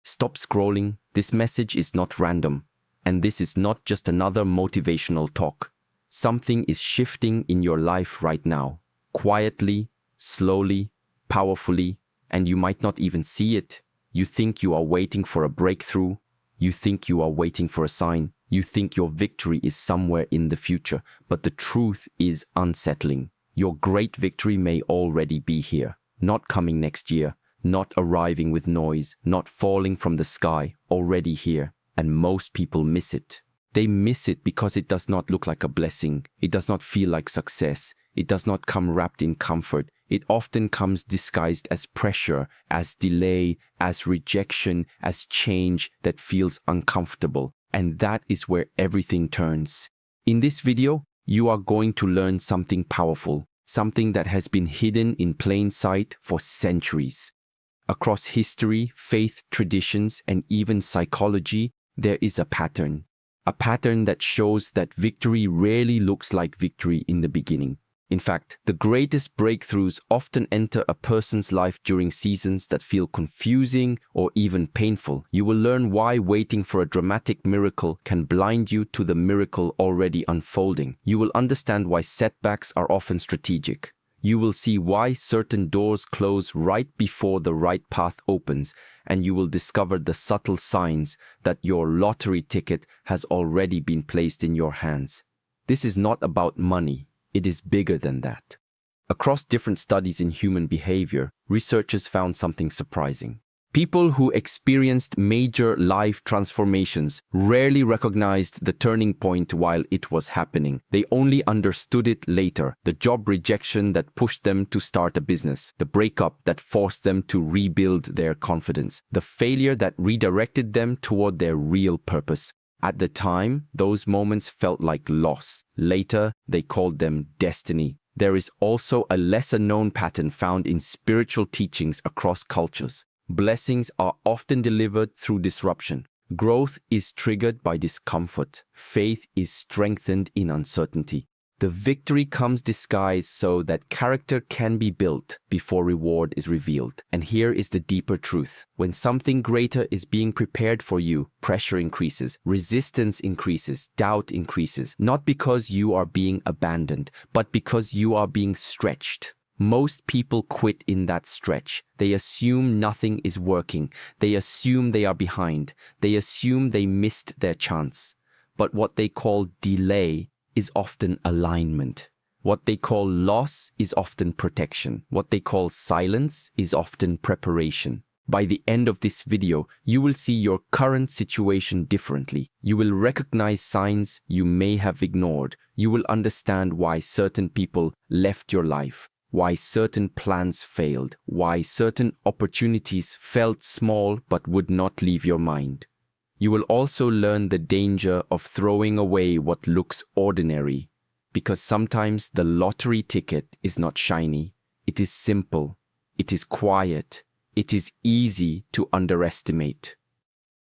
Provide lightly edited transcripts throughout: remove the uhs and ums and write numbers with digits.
Stop scrolling. This message is not random. And this is not just another motivational talk. Something is shifting in your life right now. Quietly, slowly, powerfully, and you might not even see it. You think you are waiting for a breakthrough. You think you are waiting for a sign. You think your victory is somewhere in the future. But the truth is unsettling. Your great victory may already be here. Not coming next year. Not arriving with noise. Not falling from the sky. Already here. And most people miss it. They miss it because it does not look like a blessing. It does not feel like success. It does not come wrapped in comfort. It often comes disguised as pressure, as delay, as rejection, as change that feels uncomfortable. And that is where everything turns. In this video, you are going to learn something powerful, something that has been hidden in plain sight for centuries. Across history, faith, traditions, and even psychology, there is a pattern. A pattern that shows that victory rarely looks like victory in the beginning. In fact, the greatest breakthroughs often enter a person's life during seasons that feel confusing or even painful. You will learn why waiting for a dramatic miracle can blind you to the miracle already unfolding. You will understand why setbacks are often strategic. You will see why certain doors close right before the right path opens, and you will discover the subtle signs that your lottery ticket has already been placed in your hands. This is not about money. It is bigger than that. Across different studies in human behavior, researchers found something surprising. People who experienced major life transformations rarely recognized the turning point while it was happening. They only understood it later. The job rejection that pushed them to start a business, the breakup that forced them to rebuild their confidence, the failure that redirected them toward their real purpose. At the time, those moments felt like loss. Later, they called them destiny. There is also a lesser-known pattern found in spiritual teachings across cultures. Blessings are often delivered through disruption. Growth is triggered by discomfort. Faith is strengthened in uncertainty. The victory comes disguised so that character can be built before reward is revealed. And here is the deeper truth. When something greater is being prepared for you, pressure increases, resistance increases, doubt increases, not because you are being abandoned, but because you are being stretched. Most people quit in that stretch. They assume nothing is working. They assume they are behind. They assume they missed their chance. But what they call delay is often alignment. What they call loss is often protection. What they call silence is often preparation. By the end of this video, you will see your current situation differently. You will recognize signs you may have ignored. You will understand why certain people left your life, why certain plans failed, why certain opportunities felt small but would not leave your mind. You will also learn the danger of throwing away what looks ordinary, because sometimes the lottery ticket is not shiny. It is simple. It is quiet. It is easy to underestimate.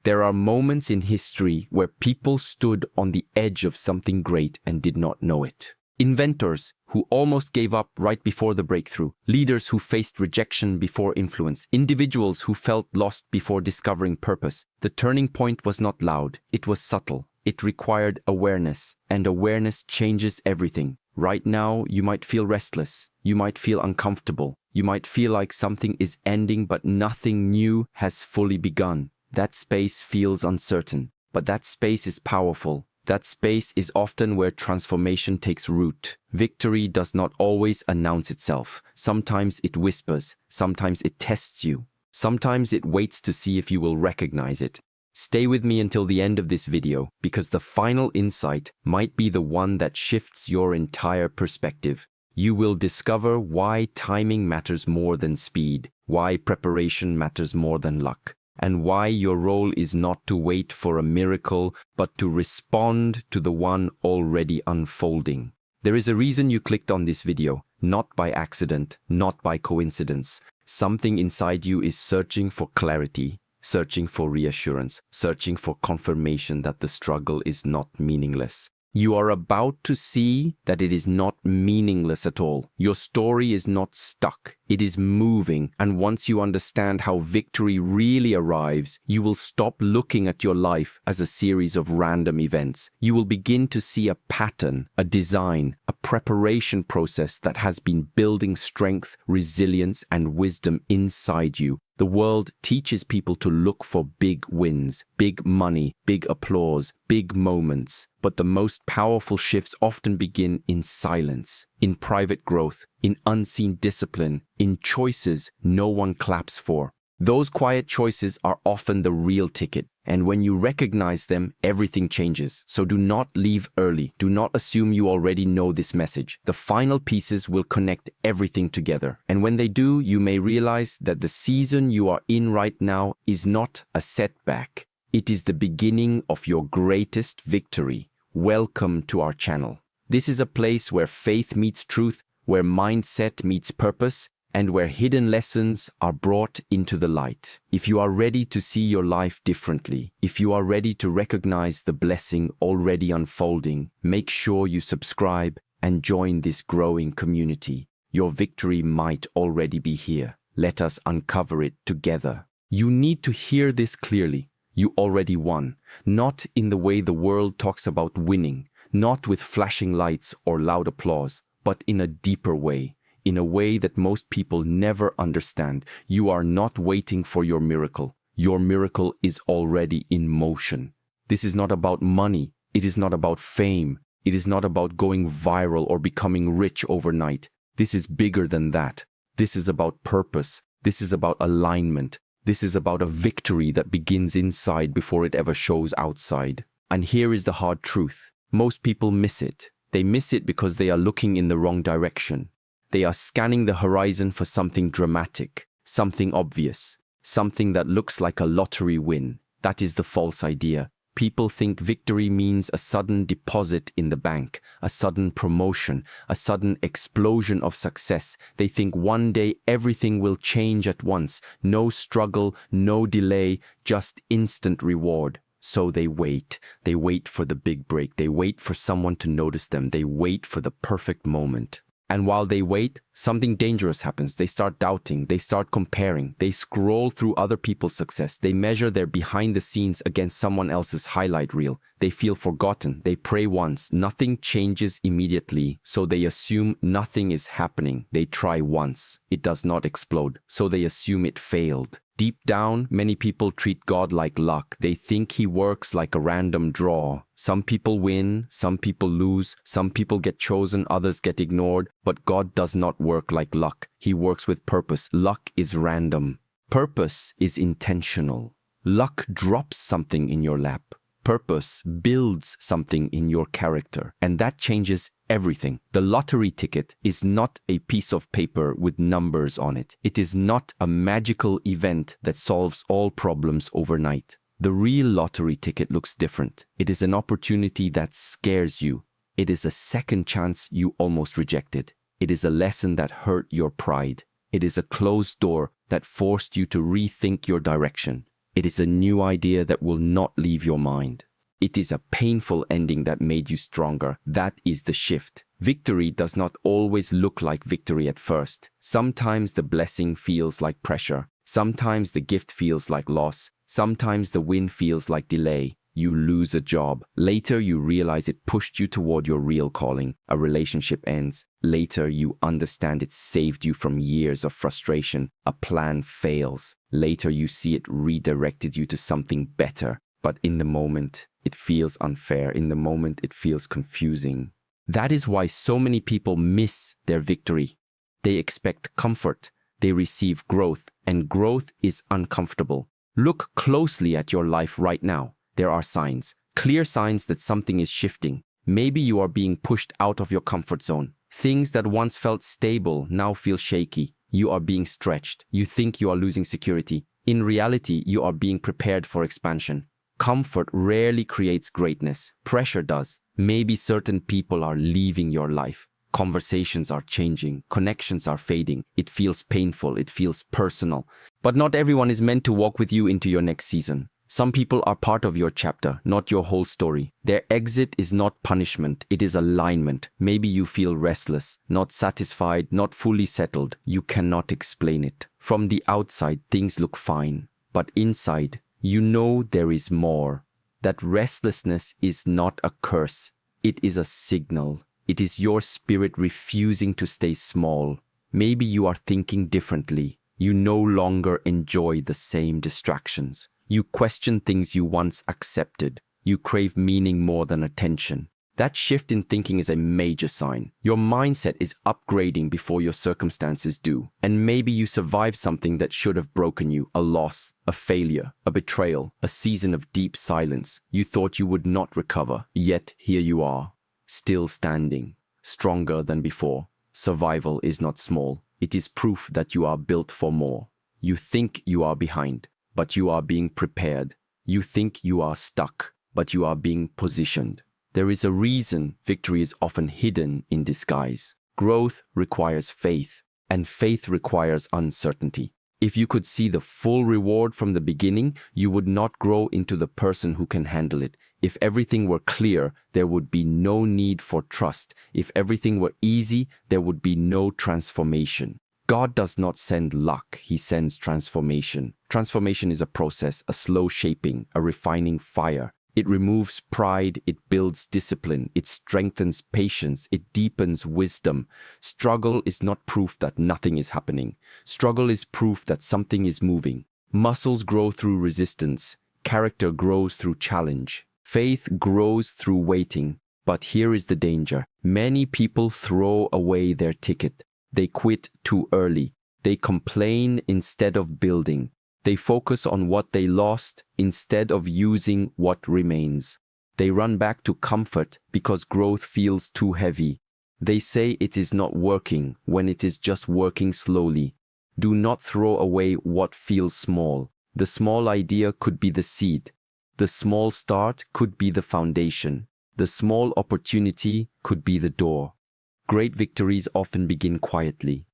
There are moments in history where people stood on the edge of something great and did not know it. Inventors who almost gave up right before the breakthrough, leaders who faced rejection before influence, individuals who felt lost before discovering purpose. The turning point was not loud, it was subtle. It required awareness, and awareness changes everything. Right now, you might feel restless, you might feel uncomfortable, you might feel like something is ending but nothing new has fully begun. That space feels uncertain, but that space is powerful. That space is often where transformation takes root. Victory does not always announce itself. Sometimes it whispers. Sometimes it tests you. Sometimes it waits to see if you will recognize it. Stay with me until the end of this video, because the final insight might be the one that shifts your entire perspective. You will discover why timing matters more than speed, why preparation matters more than luck, and why your role is not to wait for a miracle, but to respond to the one already unfolding. There is a reason you clicked on this video, not by accident, not by coincidence. Something inside you is searching for clarity, searching for reassurance, searching for confirmation that the struggle is not meaningless. You are about to see that it is not meaningless at all. Your story is not stuck. It is moving, and once you understand how victory really arrives, you will stop looking at your life as a series of random events. You will begin to see a pattern, a design, a preparation process that has been building strength, resilience, and wisdom inside you. The world teaches people to look for big wins, big money, big applause, big moments. But the most powerful shifts often begin in silence, in private growth, in unseen discipline, in choices no one claps for. Those quiet choices are often the real ticket, and when you recognize them, everything changes. So do not leave early. Do not assume you already know this message. The final pieces will connect everything together. And when they do, you may realize that the season you are in right now is not a setback. It is the beginning of your greatest victory. Welcome to our channel. This is a place where faith meets truth, where mindset meets purpose, and where hidden lessons are brought into the light. If you are ready to see your life differently, if you are ready to recognize the blessing already unfolding, make sure you subscribe and join this growing community. Your victory might already be here. Let us uncover it together. You need to hear this clearly. You already won, not in the way the world talks about winning, not with flashing lights or loud applause, but in a deeper way. In a way that most people never understand. You are not waiting for your miracle. Your miracle is already in motion. This is not about money. It is not about fame. It is not about going viral or becoming rich overnight. This is bigger than that. This is about purpose. This is about alignment. This is about a victory that begins inside before it ever shows outside. And here is the hard truth. Most people miss it. They miss it because they are looking in the wrong direction. They are scanning the horizon for something dramatic, something obvious, something that looks like a lottery win. That is the false idea. People think victory means a sudden deposit in the bank, a sudden promotion, a sudden explosion of success. They think one day everything will change at once. No struggle, no delay, just instant reward. So they wait. They wait for the big break. They wait for someone to notice them. They wait for the perfect moment. And while they wait, something dangerous happens. They start doubting. They start comparing. They scroll through other people's success. They measure their behind the scenes against someone else's highlight reel. They feel forgotten. They pray once. Nothing changes immediately. So they assume nothing is happening. They try once. It does not explode. So they assume it failed. Deep down, many people treat God like luck. They think he works like a random draw. Some people win, some people lose, some people get chosen, others get ignored. But God does not work like luck. He works with purpose. Luck is random. Purpose is intentional. Luck drops something in your lap. Purpose builds something in your character, and that changes everything. The lottery ticket is not a piece of paper with numbers on it. It is not a magical event that solves all problems overnight. The real lottery ticket looks different. It is an opportunity that scares you. It is a second chance you almost rejected. It is a lesson that hurt your pride. It is a closed door that forced you to rethink your direction. It is a new idea that will not leave your mind. It is a painful ending that made you stronger. That is the shift. Victory does not always look like victory at first. Sometimes the blessing feels like pressure. Sometimes the gift feels like loss. Sometimes the win feels like delay. You lose a job. Later, you realize it pushed you toward your real calling. A relationship ends. Later, you understand it saved you from years of frustration. A plan fails. Later, you see it redirected you to something better. But in the moment, it feels unfair. In the moment, it feels confusing. That is why so many people miss their victory. They expect comfort. They receive growth, and growth is uncomfortable. Look closely at your life right now. There are signs, clear signs that something is shifting. Maybe you are being pushed out of your comfort zone. Things that once felt stable now feel shaky. You are being stretched. You think you are losing security. In reality, you are being prepared for expansion. Comfort rarely creates greatness. Pressure does. Maybe certain people are leaving your life. Conversations are changing. Connections are fading. It feels painful. It feels personal. But not everyone is meant to walk with you into your next season. Some people are part of your chapter, not your whole story. Their exit is not punishment, it is alignment. Maybe you feel restless, not satisfied, not fully settled. You cannot explain it. From the outside, things look fine. But inside, you know there is more. That restlessness is not a curse. It is a signal. It is your spirit refusing to stay small. Maybe you are thinking differently. You no longer enjoy the same distractions. You question things you once accepted. You crave meaning more than attention. That shift in thinking is a major sign. Your mindset is upgrading before your circumstances do. And maybe you survived something that should have broken you, a loss, a failure, a betrayal, a season of deep silence. You thought you would not recover, yet here you are, still standing, stronger than before. Survival is not small. It is proof that you are built for more. You think you are behind, but you are being prepared. You think you are stuck, but you are being positioned. There is a reason victory is often hidden in disguise. Growth requires faith, and faith requires uncertainty. If you could see the full reward from the beginning, you would not grow into the person who can handle it. If everything were clear, there would be no need for trust. If everything were easy, there would be no transformation. God does not send luck, He sends transformation. Transformation is a process, a slow shaping, a refining fire. It removes pride, it builds discipline, it strengthens patience, it deepens wisdom. Struggle is not proof that nothing is happening. Struggle is proof that something is moving. Muscles grow through resistance. Character grows through challenge. Faith grows through waiting. But here is the danger. Many people throw away their ticket. They quit too early. They complain instead of building. They focus on what they lost instead of using what remains. They run back to comfort because growth feels too heavy. They say it is not working when it is just working slowly. Do not throw away what feels small. The small idea could be the seed. The small start could be the foundation. The small opportunity could be the door. Great victories often begin quietly.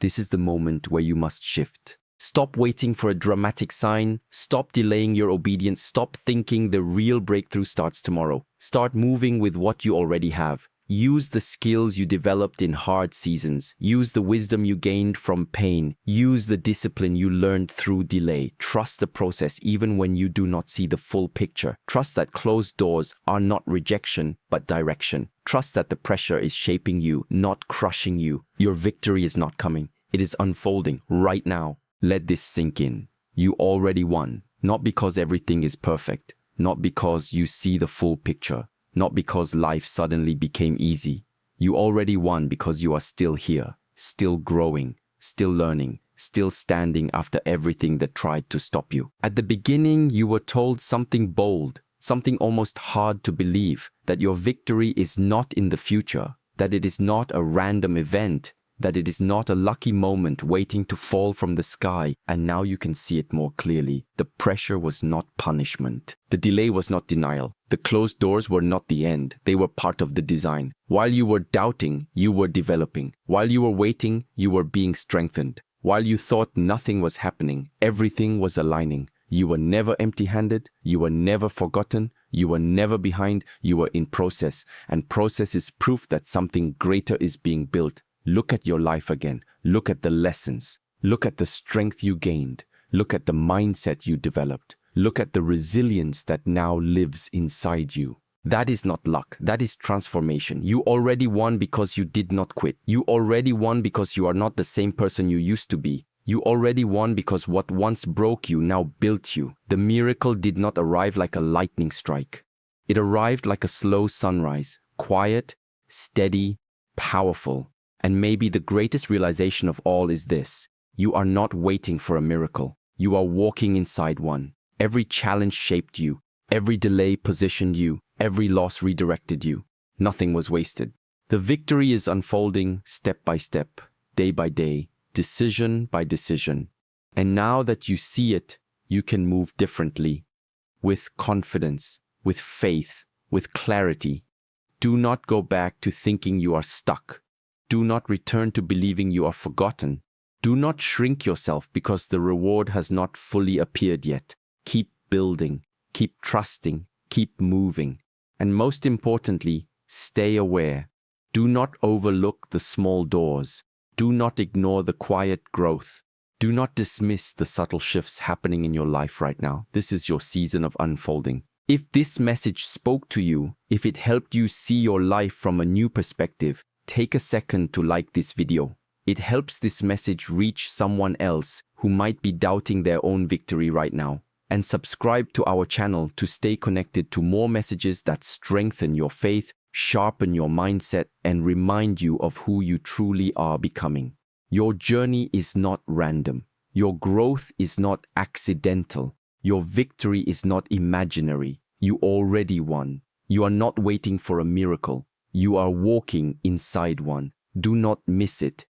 This is the moment where you must shift. Stop waiting for a dramatic sign. Stop delaying your obedience. Stop thinking the real breakthrough starts tomorrow. Start moving with what you already have. Use the skills you developed in hard seasons. Use the wisdom you gained from pain. Use the discipline you learned through delay. Trust the process even when you do not see the full picture. Trust that closed doors are not rejection, but direction. Trust that the pressure is shaping you, not crushing you. Your victory is not coming. It is unfolding right now. Let this sink in. You already won, not because everything is perfect, not because you see the full picture, not because life suddenly became easy. You already won because you are still here, still growing, still learning, still standing after everything that tried to stop you. At the beginning, you were told something bold, something almost hard to believe, that your victory is not in the future, that it is not a random event, that it is not a lucky moment waiting to fall from the sky, and now you can see it more clearly. The pressure was not punishment. The delay was not denial. The closed doors were not the end. They were part of the design. While you were doubting, you were developing. While you were waiting, you were being strengthened. While you thought nothing was happening, everything was aligning. You were never empty-handed. You were never forgotten. You were never behind. You were in process. And process is proof that something greater is being built. Look at your life again. Look at the lessons. Look at the strength you gained. Look at the mindset you developed. Look at the resilience that now lives inside you. That is not luck. That is transformation. You already won because you did not quit. You already won because you are not the same person you used to be. You already won because what once broke you now built you. The miracle did not arrive like a lightning strike. It arrived like a slow sunrise, quiet, steady, powerful. And maybe the greatest realization of all is this: you are not waiting for a miracle. You are walking inside one. Every challenge shaped you. Every delay positioned you. Every loss redirected you. Nothing was wasted. The victory is unfolding step by step, day by day, decision by decision. And now that you see it, you can move differently, with confidence, with faith, with clarity. Do not go back to thinking you are stuck. Do not return to believing you are forgotten. Do not shrink yourself because the reward has not fully appeared yet. Keep building, keep trusting, keep moving. And most importantly, stay aware. Do not overlook the small doors. Do not ignore the quiet growth. Do not dismiss the subtle shifts happening in your life right now. This is your season of unfolding. If this message spoke to you, if it helped you see your life from a new perspective, take a second to like this video. It helps this message reach someone else who might be doubting their own victory right now. And subscribe to our channel to stay connected to more messages that strengthen your faith, sharpen your mindset, and remind you of who you truly are becoming. Your journey is not random. Your growth is not accidental. Your victory is not imaginary. You already won. You are not waiting for a miracle. You are walking inside one. Do not miss it.